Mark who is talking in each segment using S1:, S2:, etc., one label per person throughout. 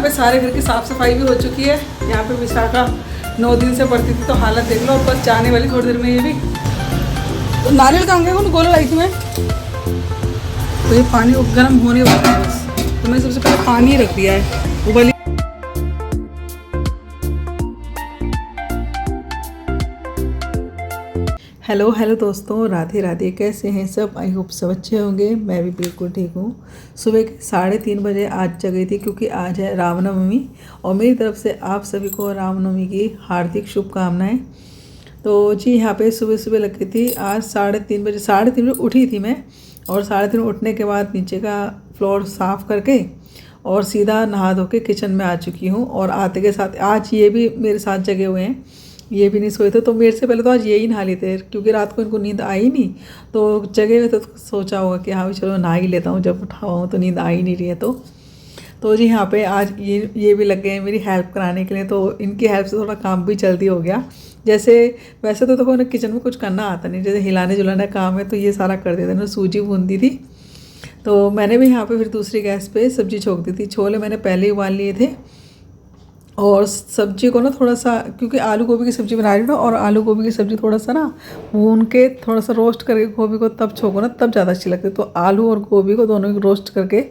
S1: पे सारे घर की साफ़ सफाई भी हो चुकी है। यहाँ पे विशाखा 9 दिन से पड़ती थी तो हालत देख लो। बस जाने वाली थोड़ी देर में ये भी। तो नारियल का अंगे गोला लाई थी मैं, तो ये पानी गर्म होने वाला है बस। तो मैंने सबसे पहले पानी रख दिया है उबली। हेलो दोस्तों, राधे राधे। कैसे हैं सब? आई होप सब अच्छे होंगे। मैं भी बिल्कुल ठीक हूँ। सुबह के 3:30 बजे आज जगी थी क्योंकि आज है रामनवमी और मेरी तरफ से आप सभी को रामनवमी की हार्दिक शुभकामनाएं। तो जी यहाँ पे सुबह सुबह लगी थी आज 3:30 बजे। 3:30 बजे उठी थी मैं और 3:30 उठने के बाद नीचे का फ्लोर साफ़ करके और सीधा नहा धो के किचन में आ चुकी हूँ। और आते के साथ आज ये भी मेरे साथ जगे हुए हैं, ये भी नहीं सोए थे। तो मेरे से पहले तो आज ये ही नहा लेते हैं क्योंकि रात को इनको नींद आई नहीं। तो जगह हुए तो सोचा होगा कि हाँ भी चलो नहा ही लेता हूँ, जब उठा हुआ हूँ तो नींद आ ही नहीं रही है। तो जी यहाँ पे आज ये भी लग गए हैं मेरी हेल्प कराने के लिए। तो इनकी हेल्प से थोड़ा काम भी जल्दी हो गया। जैसे वैसे तो देखो उन्हें किचन में कुछ करना आता नहीं, जैसे हिलाने जुलाने काम है तो ये सारा कर देते हैं। सूजी भूनती थी तो मैंने भी यहाँ पे फिर दूसरी गैस पे सब्ज़ी छोंक दी थी। छोले मैंने पहले ही उबाल लिए थे और सब्जी को ना थोड़ा सा, क्योंकि आलू गोभी की सब्ज़ी बना रही हूँ ना, और आलू गोभी की सब्ज़ी थोड़ा सा ना भून के थोड़ा सा रोस्ट करके गोभी को तब छोंको ना, तब ज़्यादा अच्छी लगती है। तो आलू और गोभी को दोनों को रोस्ट करके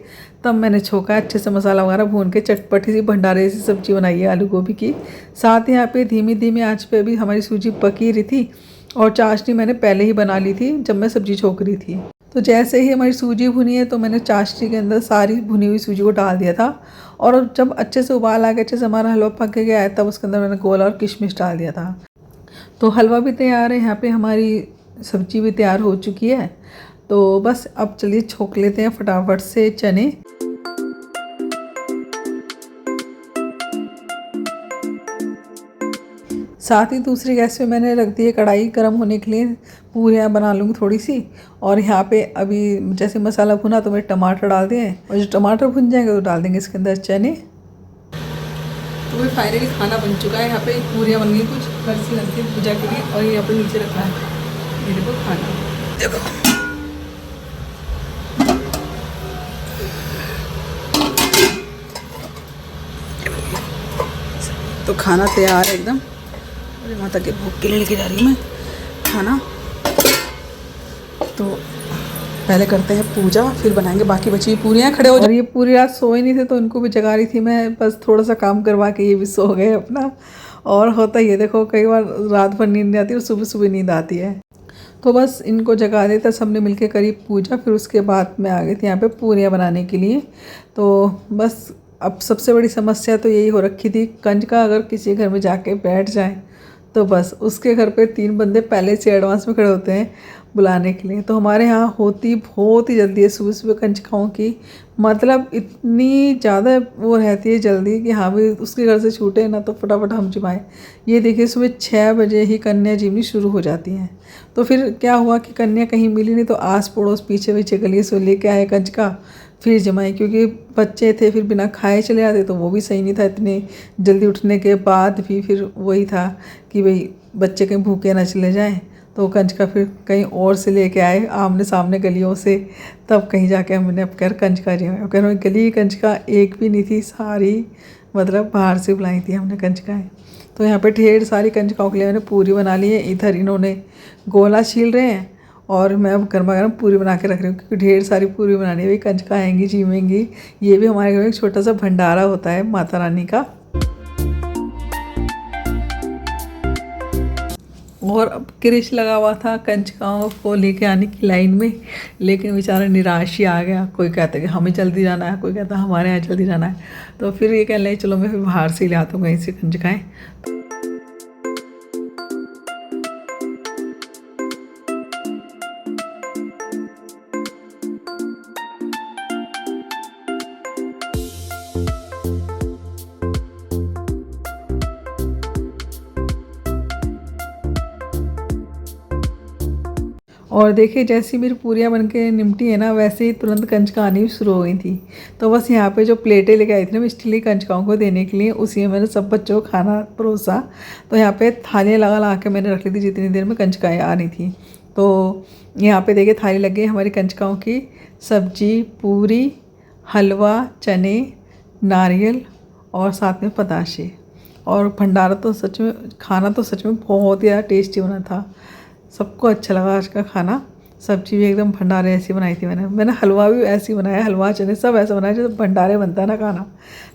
S1: तब मैंने छोंका, अच्छे से मसाला वगैरह भून के चटपटी सी भंडारे सी सब्ज़ी बनाई है आलू गोभी की। साथ ही यहाँ पे धीमी धीमी आँच पे भी हमारी सूजी पकी रही थी और चाशनी मैंने पहले ही बना ली थी जब मैं सब्ज़ी छोंक रही थी। तो जैसे ही हमारी सूजी भुनी है तो मैंने चाशनी के अंदर सारी भुनी हुई सूजी को डाल दिया था। और जब अच्छे से उबाल आ गया, अच्छे से हमारा हलवा पक गया है, तब उसके अंदर मैंने गोला और किशमिश डाल दिया था। तो हलवा भी तैयार है, यहाँ पे हमारी सब्जी भी तैयार हो चुकी है। तो बस अब चलिए छोंक लेते हैं फटाफट से चने। साथ ही दूसरी गैस पे मैंने रख दी है कढ़ाई गर्म होने के लिए। पूरियाँ बना लूँगी थोड़ी सी। और यहाँ पे अभी जैसे मसाला भुना तो मैंने टमाटर डाल दिए और जो टमाटर भुन जाएंगे तो डाल देंगे इसके अंदर चने। तो भाई फाइनली खाना बन चुका है। यहाँ पे पूरियाँ बन गई कुछ हल्की हल्की पूजा के लिए, और यहाँ पे नीचे रखा है ये देखो खाना। देखो तो खाना तैयार है एकदम। अरे माता के भोग के लिए लेके जा रही हूँ मैं खाना। तो पहले करते हैं पूजा, फिर बनाएंगे बाकी बची हुई पूरियाँ। खड़े हो। और ये पूरी रात सोए नहीं थे तो इनको भी जगा रही थी मैं, बस थोड़ा सा काम करवा के ये भी सो गए अपना। और होता ही है देखो, कई बार रात भर नींद नहीं आती और सुबह सुबह नींद आती है। तो बस इनको जगा देता, सबने मिलके करी पूजा। फिर उसके बाद मैं आ गई थी यहाँ पे पूरियाँ बनाने के लिए। तो बस अब सबसे बड़ी समस्या तो यही हो रखी थी, कंजका अगर किसी घर में जाके बैठ जाए तो बस उसके घर पे 3 बंदे पहले से एडवांस में खड़े होते हैं बुलाने के लिए। तो हमारे यहाँ होती बहुत ही जल्दी है सुबह सुबह कंजकाओं की, मतलब इतनी ज़्यादा वो रहती है जल्दी कि हाँ भी उसके घर से छूटे ना तो फटाफट हम जमाएँ। ये देखिए सुबह 6 बजे ही कन्या जीवनी शुरू हो जाती हैं। तो फिर क्या हुआ कि कन्या कहीं मिली नहीं तो आस पड़ोस पीछे पीछे गली से लेके आए कंजका, फिर जमाए। क्योंकि बच्चे थे फिर बिना खाए चले आते तो वो भी सही नहीं था। इतने जल्दी उठने के बाद भी फिर वही था कि भाई बच्चे कहीं भूखे ना चले जाएं। तो कंजका फिर कहीं और से लेके आए आमने सामने गलियों से, तब कहीं जाके हमने अब कह कंजका जी कह रहे गली कंजका एक भी नहीं थी, सारी मतलब बाहर से बुलाई थी हमने कंजकाएँ। तो यहाँ पे ढेर सारी कंजकाओं के लिए मैंने पूरी बना ली है। इधर इन्होंने गोला छील रहे हैं और मैं अब गर्मा गर्म पूरी बना के रख रही हूँ क्योंकि ढेर सारी पूरी बनानी है। भाई कंजका आएंगी जीवेंगी। ये भी हमारे घर में एक छोटा सा भंडारा होता है माता रानी का। और अब क्रिश लगा हुआ था कंजकाओं को लेके आने की लाइन में, लेकिन बेचारा निराश ही आ गया। कोई कहता है कि हमें जल्दी जाना है, कोई कहता है हमारे यहाँ जल्दी जाना है। तो फिर ये कह रहे चलो मैं फिर बाहर से ले आता हूँ कहीं से कंजकाएँ। और देखिए जैसी मेरी पूरियाँ बनके निमटी है ना, वैसे ही तुरंत कंजका आनी शुरू हो गई थी। तो बस यहाँ पे जो प्लेटें लेके आई थी ना मैं स्टील की कंजकाओं को देने के लिए, उसी में मैंने सब बच्चों को खाना परोसा। तो यहाँ पे थालियाँ लगा के मैंने रख ली थी जितनी देर में कंजकाएँ आ रही थी। तो यहाँ पे देखिए थाली लग गई हमारी कंजकाओं की। सब्जी, पूरी, हलवा, चने, नारियल और साथ में पताशे। और भंडारा तो सच में, खाना तो सच में बहुत ही ज़्यादा टेस्टी बना था। सबको अच्छा लगा आज का खाना। सब्जी भी एकदम भंडारे ऐसी बनाई थी मैंने हलवा भी ऐसे ही बनाया, हलवा चने सब ऐसा बनाया जैसे भंडारे बनता है ना खाना।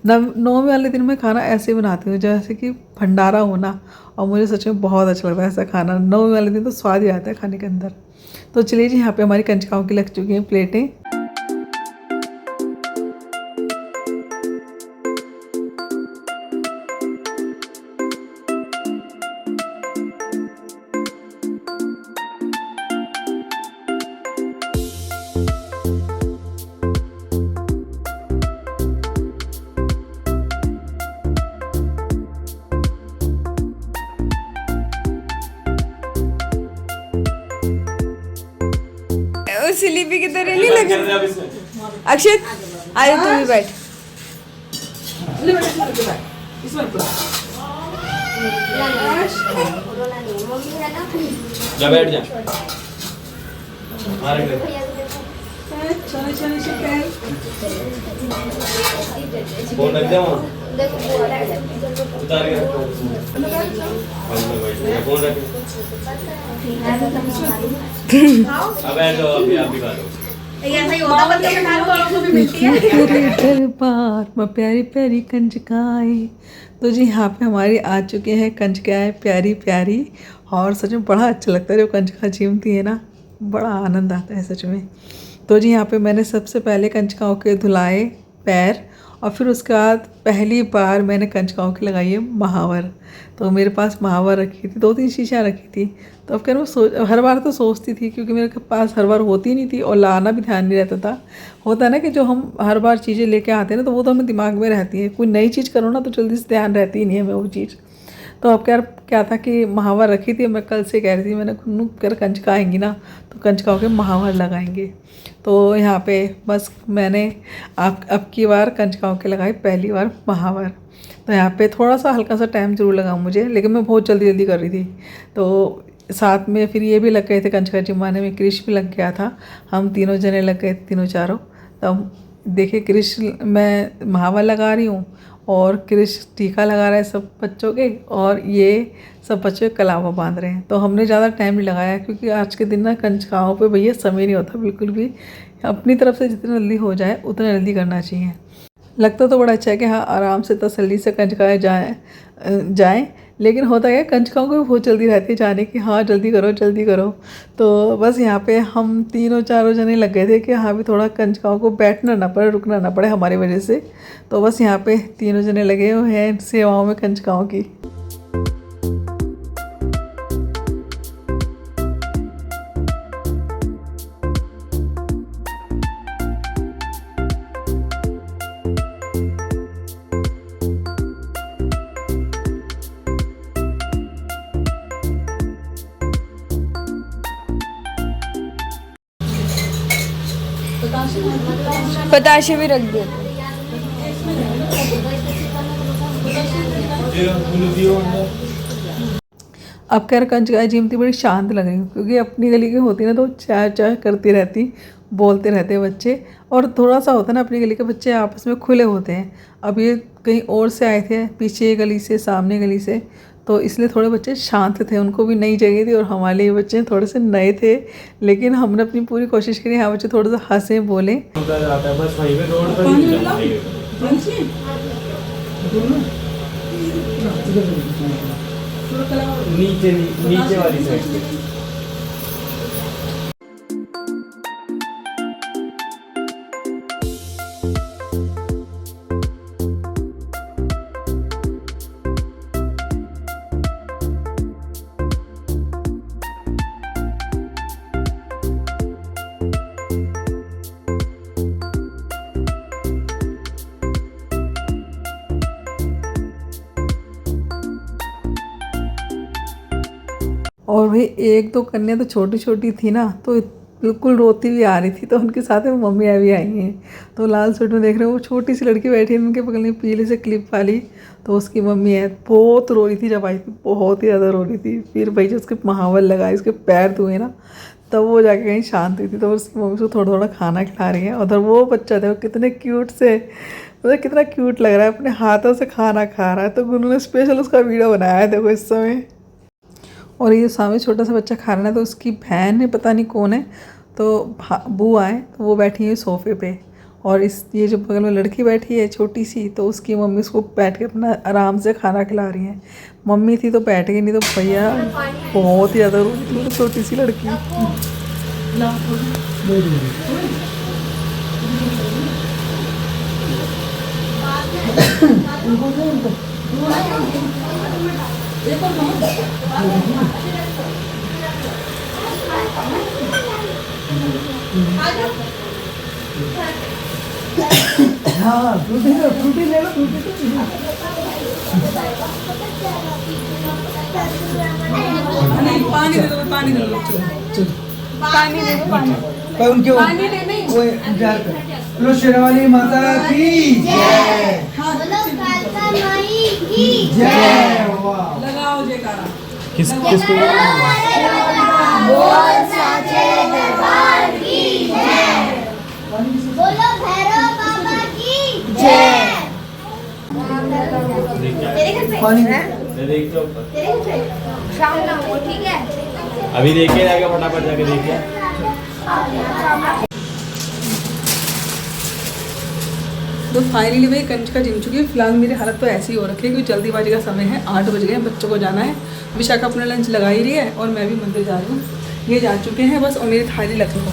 S1: नवमी वाले दिन मैं खाना ऐसे ही बनाती हूँ जैसे कि भंडारा होना, और मुझे सच में बहुत अच्छा लगता है ऐसा खाना। नवमी वाले दिन तो स्वाद ही आता है खाने के अंदर। तो चलिए जी, यहाँ पे हमारी कंचकाओं की लग चुकी हैं प्लेटें।
S2: स्लीपी की तरह नहीं लगे। अक्षत आयो तू भी बैठ।
S3: जा बैठ जा। फोन रख दे वहाँ। उतार के रखो। फोन रख। अब बैठ जाओ, अभी आप भी खा लो।
S1: दरबार में प्यारी प्यारी कंचकाएं। तो जी यहाँ पे हमारी आ चुके हैं कंचकाएं प्यारी प्यारी, और सच में बड़ा अच्छा लगता है जो कंचका चीमती है ना, बड़ा आनंद आता है सच में। तो जी यहाँ पे मैंने सबसे पहले कंचकाओं के धुलाए पैर, और फिर उसके बाद पहली बार मैंने कंचकाओं की लगाई है महावर। तो मेरे पास महावर रखी थी, 2-3 शीशियाँ रखी थी। तो अब क्या मैं हर बार तो सोचती थी, क्योंकि मेरे पास हर बार होती नहीं थी और लाना भी ध्यान नहीं रहता था। होता है ना कि जो हम हर बार चीज़ें लेके आते हैं ना, तो वो तो हमें दिमाग में रहती है। कोई नई चीज़ करो ना तो जल्दी से ध्यान रहती ही नहीं है हमें वो चीज़। तो अब क्या था कि महावर रखी थी, मैं कल से कह रही थी मैंने कर कंचका आएंगी ना तो कंचकाओं के महावर लगाएंगे। तो यहाँ पे बस मैंने अब की बार कंचकाओं के लगाई पहली बार महावर। तो यहाँ पे थोड़ा सा हल्का सा टाइम ज़रूर लगा मुझे, लेकिन मैं बहुत जल्दी जल्दी कर रही थी। तो साथ में फिर ये भी लग गए थे कंचका जिमाने में, क्रिश भी लग गया था। हम तीनों जने लग गए, तीनों चारों। तब देखिए क्रिश मैं महावर लगा रही हूँ और क्रिश टीका लगा रहा है सब बच्चों के, और ये सब बच्चे कलावा बांध रहे हैं। तो हमने ज़्यादा टाइम नहीं लगाया, क्योंकि आज के दिन ना कंचकाओं पे भैया समय नहीं होता बिल्कुल भी। अपनी तरफ से जितना जल्दी हो जाए उतना जल्दी करना चाहिए। लगता तो बड़ा अच्छा है कि हाँ आराम से तसल्ली से कंचकाएँ जाएँ, लेकिन होता है कंचकाओं को भी बहुत जल्दी रहती है जाने की, हाँ जल्दी करो जल्दी करो। तो बस यहाँ पे हम तीनों चारों जने लग गए थे कि हाँ भी थोड़ा कंचकाओं को बैठना ना पड़े, रुकना ना पड़े हमारी वजह से। तो बस यहाँ पे तीनों जने लगे हुए हैं सेवाओं में कंचकाओं की।
S2: पताशे भी रख दो।
S1: अब खैर कंचका जिमती बड़ी शांत लग रही, क्योंकि अपनी गली की होती ना तो चाय चाय करती रहती, बोलते रहते हैं बच्चे। और थोड़ा सा होता है ना अपनी गली के बच्चे आपस में खुले होते हैं। अब ये कहीं और से आए थे, पीछे गली से सामने गली से, तो इसलिए थोड़े बच्चे शांत थे, उनको भी नई जगह थी और हमारे लिए बच्चे थोड़े से नए थे। लेकिन हमने अपनी पूरी कोशिश करी हाँ बच्चे थोड़ा सा हंसे बोले।
S3: नीचे वाली साइड पे।
S1: और भाई 1-2 कन्या तो छोटी छोटी थी ना, तो बिल्कुल रोती हुई आ रही थी, तो उनके साथ में मम्मी अभी आई हैं। तो लाल सूट में देख रहे हो वो छोटी सी लड़की बैठी है उनके बगल में पीले से क्लिप वाली, तो उसकी मम्मी है। बहुत रो रही थी जब आई थी, बहुत ही ज़्यादा रो रही थी। फिर भाई जो उसके महावल लगाए, उसके पैर धोए ना, तब वो जाके कहीं शांत हुई थी। तो उसकी मम्मी उसको थोड़ा थोड़ा खाना खिला रही है। उधर वो बच्चा देखो कितने क्यूट से, मतलब कितना क्यूट लग रहा है, अपने हाथों से खाना खा रहा है। तो उन्होंने स्पेशल उसका वीडियो बनाया है देखो इस समय। और ये सामने छोटा सा बच्चा खा रहा है, तो उसकी बहन है, पता नहीं कौन है, तो बुआ है, तो वो बैठी है सोफ़े पे। और इस ये जो बगल में लड़की बैठी है छोटी सी, तो उसकी मम्मी उसको बैठ के अपना आराम से खाना खिला रही है। मम्मी थी तो बैठ गई, नहीं तो भैया बहुत ही ज़्यादा रो रही थी छोटी सी लड़की। हाँ फ्रूटी ले लो, फ्रूटी ले लो, फ्रूटी। पानी दे दो, पानी दे दो, पानी दे दो, पानी। पर उनके वो इंतजार कर। लो शेरावाली माता की जय।
S3: बोलो कालका माई की
S1: जय। लगाओ जयकारा।
S4: किसको
S3: बोल साचे दरबार की जय। बोलो भैरव बाबा की जय। तेरे घर पे
S1: पानी
S3: तेरे घर पे शाम ना हो, ठीक है?
S4: अभी देखिए जाके फटाफट जाके देखिए।
S1: तो फाइनली मैं कंचका जिम चुकी हूँ। फिलहाल मेरी हालत तो ऐसी हो रखी है क्योंकि जल्दीबाजी का समय है, 8 बज गए हैं, बच्चों को जाना है। विशाखा अपना लंच लगा ही रही है और मैं भी मंदिर जा रही हूँ। ये जा चुके हैं बस, और मेरी थाली लग रही है,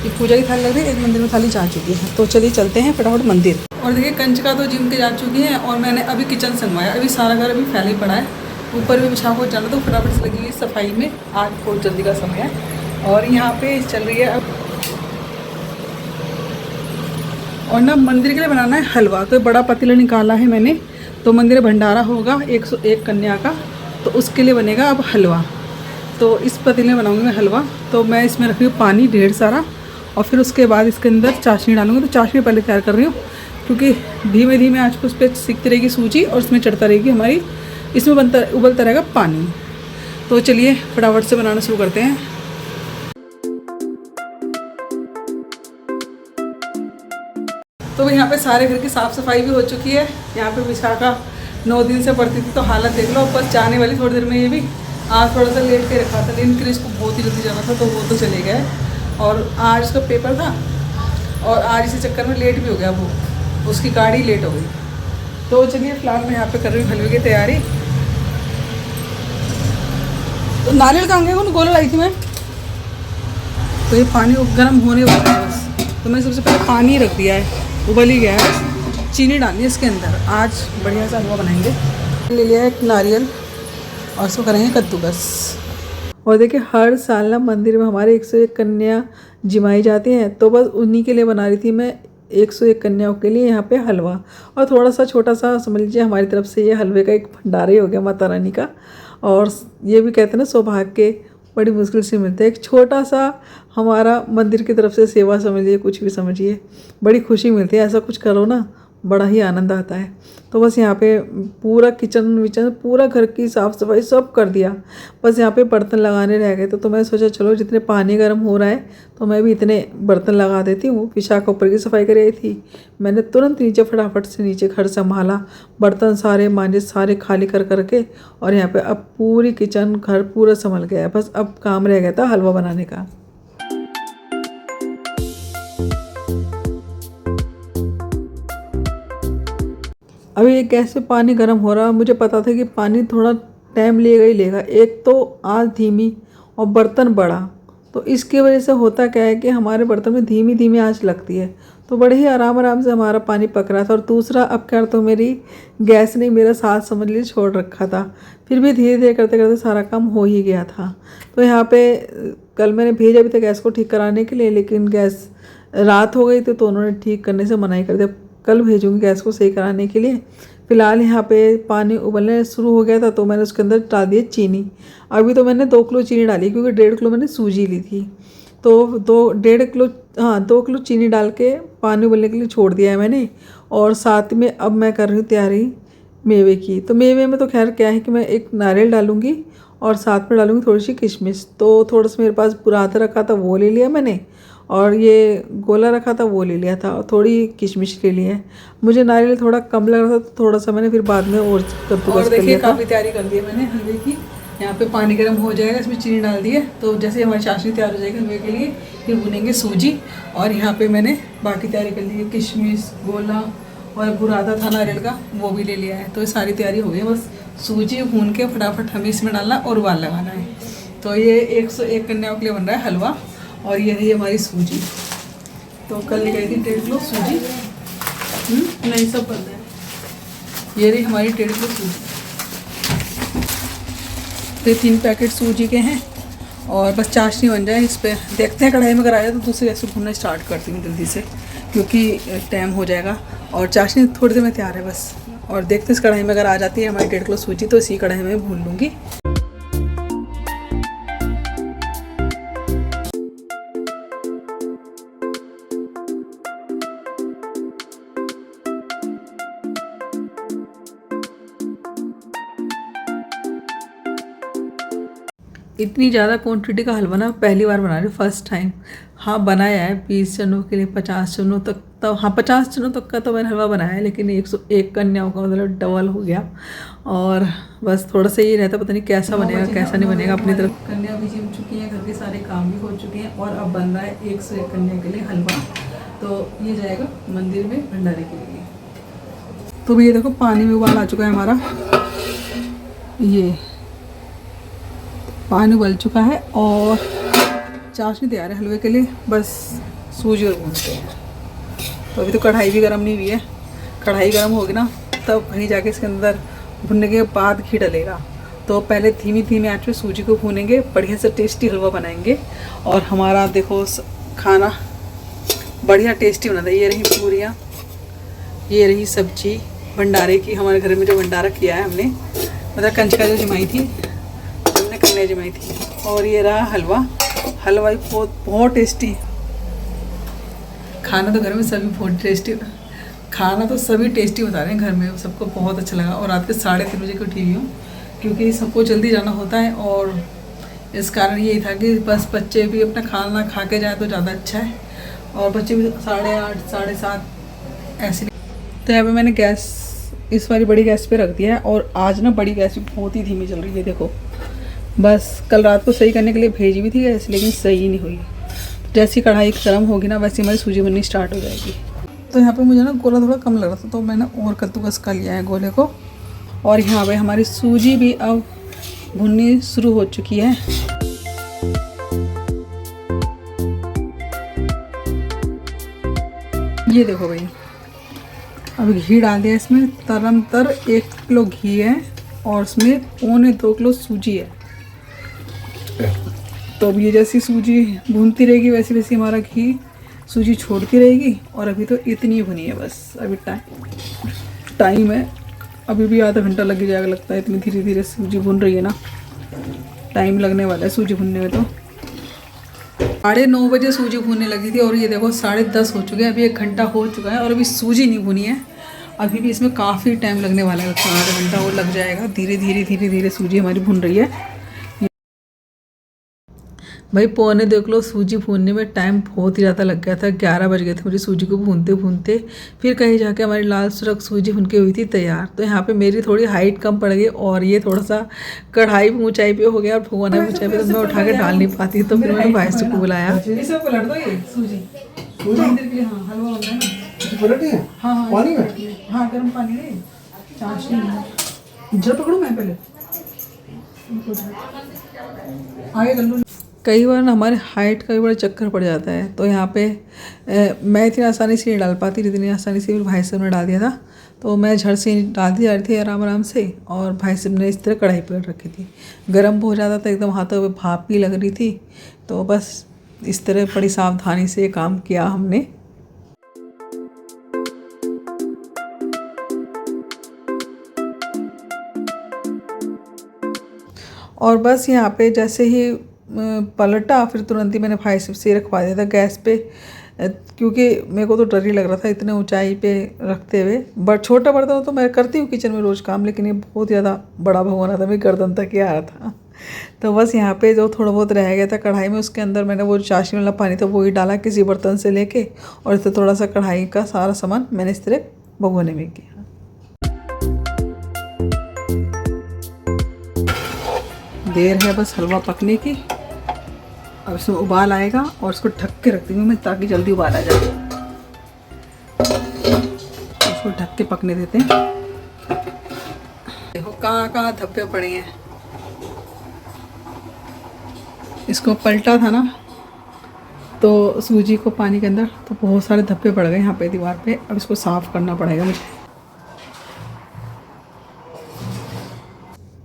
S1: एक पूजा की थाली लग रही है, एक मंदिर में थाली जा चुकी है। तो चलिए चलते हैं फटाफट मंदिर। और देखिए कंचका तो जिम के जा चुकी हैं और मैंने अभी किचन संगवाया। अभी सारा घर अभी फैला ही पड़ा है, ऊपर भी विशाखा को जाना, तो फटाफट से लगी हुई सफाई में। आज बहुत जल्दी का समय है। और यहाँ पे चल रही है अब, और ना मंदिर के लिए बनाना है हलवा। तो बड़ा पतीला निकाला है मैंने, तो मंदिर भंडारा होगा 101 कन्या का, तो उसके लिए बनेगा अब हलवा। तो इस पतीले में बनाऊंगी मैं हलवा। तो मैं इसमें रख रही हूँ पानी ढेर सारा, और फिर उसके बाद इसके अंदर चाशनी डालूंगी। तो चाशनी पहले तैयार कर रही हूँ, क्योंकि धीमे धीमे आँच पर उस पर सीखती रहेगी सूजी, और उसमें चढ़ता रहेगी हमारी, इसमें उबलता रहेगा पानी। तो चलिए फटाफट से बनाना शुरू करते हैं। तो यहाँ पे सारे घर की साफ़ सफाई भी हो चुकी है। यहाँ पे विशाखा 9 दिन से पढ़ती थी, तो हालत देख लो। बस जाने वाली थोड़ी देर में ये भी। आज थोड़ा सा लेट के रखा था, लेकिन फिर इसको बहुत ही जल्दी जाना था, तो वो तो चले गए। और आज उसका पेपर था, और आज इसी चक्कर में लेट भी हो गया, वो उसकी गाड़ी लेट हो गई। तो चलिए फिलहाल मैं यहाँ पे कर रही हूँ हलवे की तैयारी। तो नारियल कहाँ गए, उन गोला लाई थी मैं। तो ये पानी गर्म होने वाला है बस, तो मैंने सबसे पहले पानी रख दिया है, उबल ही गया है। चीनी डालनी है इसके अंदर, आज बढ़िया सा हलवा बनाएंगे। ले लिया एक नारियल और इसको करेंगे कद्दूकस। और देखिए हर साल ना मंदिर में हमारे 101 कन्या जिमाई जाती हैं, तो बस उन्हीं के लिए बना रही थी मैं 101 कन्याओं के लिए यहाँ पे हलवा। और थोड़ा सा छोटा सा समझ लीजिए हमारी तरफ से ये हलवे का एक भंडारा ही हो गया माता रानी का। और ये भी कहते हैं ना सौभाग्य के बड़ी मुश्किल से मिलते हैं। एक छोटा सा हमारा मंदिर की तरफ से सेवा समझिए, कुछ भी समझिए, बड़ी खुशी मिलती है। ऐसा कुछ करो ना, बड़ा ही आनंद आता है। तो बस यहाँ पे पूरा किचन विचन पूरा घर की साफ़ सफाई सब कर दिया, बस यहाँ पे बर्तन लगाने रह गए। तो मैं सोचा चलो जितने पानी गर्म हो रहा है तो मैं भी इतने बर्तन लगा देती हूँ। विशाखा ऊपर की सफाई कर रही थी, मैंने तुरंत नीचे फटाफट से नीचे घर संभाला, बर्तन सारे मांजे, सारे खाली कर करके। और यहाँ पे अब पूरी किचन घर पूरा संभल गया है, बस अब काम रह गया था हलवा बनाने का। अभी ये गैस पे पानी गर्म हो रहा है, मुझे पता था कि पानी थोड़ा टाइम लेगा ही लेगा। एक तो आँच धीमी और बर्तन बड़ा, तो इसकी वजह से होता क्या है कि हमारे बर्तन में धीमी धीमी आँच लगती है, तो बड़े ही आराम आराम से हमारा पानी पक रहा था। और दूसरा अब क्या, तो मेरी गैस ने मेरा साथ समझ लीजिए छोड़ रखा था, फिर भी धीरे धीरे करते करते सारा काम हो ही गया था। तो यहाँ पे कल मैंने भेजा भी था गैस को ठीक कराने के लिए, लेकिन गैस रात हो गई थी तो उन्होंने ठीक करने से मना ही कर दिया। कल भेजूँगी गैस को सही कराने के लिए। फ़िलहाल यहाँ पे पानी उबलने शुरू हो गया था, तो मैंने उसके अंदर डाल दिया चीनी। अभी तो मैंने 2 किलो चीनी डाली, क्योंकि 1.5 किलो मैंने सूजी ली थी। तो 2.5 किलो, हाँ 2 किलो चीनी डाल के पानी उबलने के लिए छोड़ दिया है मैंने। और साथ में अब मैं कर रही हूँ तैयारी मेवे की। तो मेवे में तो खैर क्या है कि मैं एक नारियल डालूँगी और साथ में डालूँगी थोड़ी सी किशमिश। तो थोड़ा सा मेरे पास बुरादा रखा था वो ले लिया मैंने, और ये गोला रखा था वो ले लिया था, और थोड़ी किशमिश ले ली है। मुझे नारियल थोड़ा कम लग रहा था तो थोड़ा सा मैंने फिर बाद में और कद्दूकस कर लिया था। काफ़ी तैयारी कर दी है मैंने हलवे की। यहाँ पे पानी गर्म हो जाएगा, इसमें चीनी डाल दी है। तो जैसे हमारी चाशनी तैयार हो जाएगी हलवे के लिए, फिर भुनेंगे सूजी। और यहाँ पे मैंने बाकी तैयारी कर ली है, किशमिश, गोला और बुरादा था नारियल का वो भी ले लिया है। तो ये सारी तैयारी हो गई है, बस सूजी भून के फटाफट हमें इसमें डालना और उबाल लगाना है। तो ये 101 कन्याओं के लिए बन रहा है हलवा। और ये रही हमारी सूजी। तो कल ले गई थी 1.5 किलो सूजी, नहीं सब बन रहा है। ये रही हमारी 1.5 किलो सूजी। तो 3 पैकेट सूजी के हैं और बस चाशनी बन जाए इस पर। देखते हैं कढ़ाई में अगर आया तो दूसरी गैस पे भूनना स्टार्ट करती हूँ जल्दी से, क्योंकि टाइम हो जाएगा। और चाशनी थोड़ी देर में तैयार है बस। और देखते हैं इस कढ़ाई में अगर आ जाती है हमारी 1.5 किलो सूजी तो इसी कढ़ाई में भून लूँगी। इतनी ज़्यादा क्वांटिटी का हलवा ना पहली बार बना रही हूँ, फर्स्ट टाइम। हाँ बनाया है 20 जनों के लिए, 50 जनों तक, तो हाँ 50 जनों तक का तो मैंने हलवा बनाया है, लेकिन 101 कन्याओं का मतलब डबल हो गया। और बस थोड़ा सा ये रहता पता नहीं कैसा बनेगा कैसा नहीं बनेगा। अपनी तरफ कन्या भी जिम चुकी हैं, घर के सारे काम भी हो चुके हैं और अब बन रहा है 101 कन्या के लिए हलवा। तो ये जाएगा मंदिर में भंडारे के लिए। तो भी ये देखो पानी में उबाल आ चुका है हमारा, ये पानी उबल चुका है और चाशनी तैयार है हलवे के लिए। बस सूजी और भूनते हैं। तो अभी तो कढ़ाई भी गर्म नहीं हुई है, कढ़ाई गर्म होगी ना तब कहीं जाके इसके अंदर भुनने के बाद घी डलेगा। तो पहले धीमी धीमी आंच पे सूजी को भूनेंगे, बढ़िया से टेस्टी हलवा बनाएंगे। और हमारा देखो खाना बढ़िया टेस्टी बना था। ये रही पूरियाँ, ये रही सब्जी भंडारे की, हमारे घर में जो भंडारा किया है हमने, मतलब कंचका जो जमाई थी हमने, कन्या जमाई थी। और ये रहा हलवा, हलवा बहुत टेस्टी। खाना तो घर में सभी बहुत टेस्टी, खाना तो सभी टेस्टी बता रहे हैं घर में, सबको बहुत अच्छा लगा। और रात के 3:30 बजे को उठी हुई हूँ क्योंकि सबको जल्दी जाना होता है। और इस कारण यही था कि बस बच्चे भी अपना खाना खा के जाए तो ज़्यादा अच्छा है। और बच्चे भी 8:30 7:30 ऐसे। तो यहाँ पे मैंने गैस इस वाली बड़ी गैस पे रख दिया है। और आज ना बड़ी गैस भी बहुत ही धीमी चल रही है, देखो। बस कल रात को सही करने के लिए भेजी भी थी गैस, लेकिन सही नहीं हुई। जैसी कढ़ाई गर्म होगी ना वैसे हमारी सूजी बननी स्टार्ट हो जाएगी। तो यहाँ पे मुझे ना गोला थोड़ा कम लग रहा था तो मैंने और कद्दूकस कर लिया है गोले को। और यहाँ पे हमारी सूजी भी अब भुननी शुरू हो चुकी है। ये देखो भाई, अब घी डाल दिया इसमें, तरमतर 1 किलो घी है और उसमें 1.25 किलो सूजी है। तो अब ये जैसी सूजी भूनती रहेगी वैसे वैसे हमारा घी सूजी छोड़ती रहेगी। और अभी तो इतनी भुनी है बस, अभी टाइम है, अभी भी आधा घंटा लग जाएगा लगता है। इतनी धीरे धीरे सूजी भुन रही है ना, टाइम लगने वाला है सूजी भुनने में। तो 9:30 बजे सूजी भूनने लगी थी और ये देखो 10:30 हो चुके हैं, अभी 1 घंटा हो चुका है और अभी सूजी नहीं भुनी है। अभी भी इसमें काफ़ी टाइम लगने वाला है, आधा घंटा और लग जाएगा। धीरे धीरे सूजी हमारी भुन रही है भाई। 1.25 किलो सूजी भूनने में टाइम बहुत ही ज़्यादा लग गया था। 11 बज गए थे मुझे सूजी को भूनते भूनते। फिर कहीं जाके हमारी लाल सुरख सूजी भून के हुई थी तैयार। तो यहाँ पे मेरी थोड़ी हाइट कम पड़ गई और ये थोड़ा सा कढ़ाई भी ऊंचाई पे हो गया और भगवाना भी ऊंचाई पे, तो मैं उठा के डाल नहीं पाती। तो फिर मैंने भाई को बुलाया। हाँ गर्म पानी है, जब पकड़ू मैं पहले आगे कर लूँ। कई बार ना हमारे हाइट का भी बड़ा चक्कर पड़ जाता है। तो यहाँ पे मैं इतनी आसानी से नहीं डाल पाती जितनी आसानी से भाई साहब ने डाल दिया था। तो मैं झट से डालती जा रही थी आराम आराम से और भाई साहब ने इस तरह कढ़ाई पर रखी थी। गर्म हो जाता था एकदम, हाथों में भाप भी लग रही थी। तो बस इस तरह बड़ी सावधानी से काम किया हमने। और बस यहाँ पे जैसे ही पलटा, फिर तुरंत ही मैंने भाई से रखवा दिया था गैस पे, क्योंकि मेरे को तो डर ही लग रहा था इतने ऊंचाई पे रखते हुए। बट छोटा बर्तन तो मैं करती हूँ किचन में रोज़ काम, लेकिन ये बहुत ज़्यादा बड़ा भगोना था, मेरी गर्दन तक ही आ रहा था। तो बस यहाँ पे जो थोड़ा बहुत रह गया था कढ़ाई में, उसके अंदर मैंने वो चाशनी वाला पानी था वो ही डाला किसी बर्तन से लेके, और इससे थोड़ा सा कढ़ाई का सारा सामान मैंने इस तरह भगोने में किया। देर है बस हलवा पकने की। अब इसमें उबाल आएगा और इसको ढक के रखती हूँ मैं ताकि जल्दी उबाल आ जाए। इसको ढक के पकने देते हैं। देखो कहाँ कहाँ धब्बे पड़े हैं। इसको पलटा था ना तो सूजी को पानी के अंदर, तो बहुत सारे धब्बे पड़ गए यहाँ पे दीवार पे। अब इसको साफ़ करना पड़ेगा मुझे।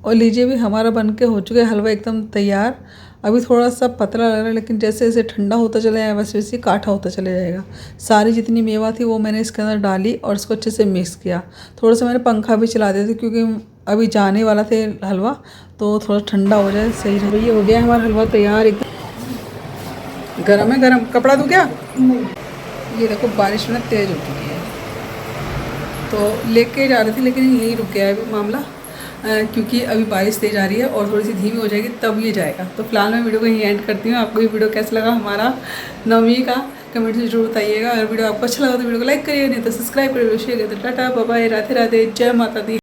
S1: और लीजिए भी हमारा बन के हो चुका है हलवा एकदम तैयार। अभी थोड़ा सा पतला लग रहा है, लेकिन जैसे जैसे ठंडा होता चला जाएगा वैसे वैसे काठा होता चला जाएगा। सारी जितनी मेवा थी वो मैंने इसके अंदर डाली और इसको अच्छे से मिक्स किया। थोड़ा सा मैंने पंखा भी चला दिया था क्योंकि अभी जाने वाला थे हलवा, तो थोड़ा ठंडा हो जाए सही रहे। ये हो गया हमारा हलवा तैयार, एकदम गर्म है। गर्म कपड़ा दूँ क्या? ये देखो बारिश में तेज़ हो चुकी है, तो लेके जा रही थी लेकिन यहीं रुक गया है अभी मामला, क्योंकि अभी बारिश तेज आ रही है और थोड़ी सी धीमी हो जाएगी तब ये जाएगा। तो फिलहाल मैं वीडियो को यहीं एंड करती हूँ। आपको ये वीडियो कैसा लगा हमारा नवमी का कमेंट से जरूर बताइएगा। अगर वीडियो आपको अच्छा लगा तो वीडियो को लाइक करिए, नहीं तो सब्सक्राइब करिए, शेयर करिए। Tata bye bye, Radhe Radhe, जय माता दी।